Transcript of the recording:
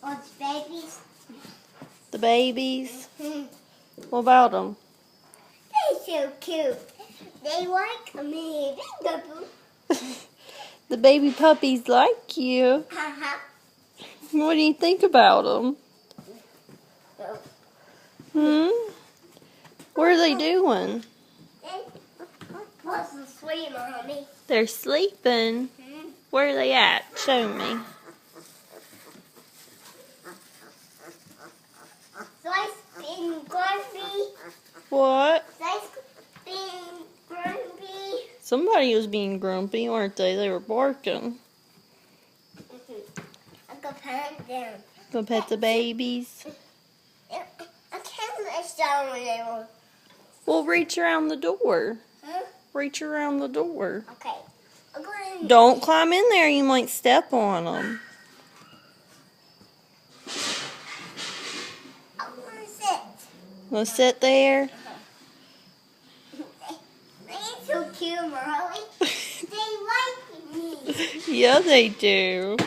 Oh, the babies. The babies? Mm-hmm. What about them? They're so cute. They like me. The baby puppies like you. Uh-huh. What do you think about them? What are they doing? They wasn't sleeping, honey. They're sleeping. Mm-hmm. Where are they at? Show me. So I being grumpy. What? So I being grumpy. Somebody was being grumpy, weren't they? They were barking. I go pet them. Go pet the babies. I can't let down when they were. Well, reach around the door. Huh? Reach around the door. Okay. I'm going. Don't climb in there. You might step on them. I'm gonna sit. Wanna sit there? They're so cute, Marley. They like me. Yeah, they do.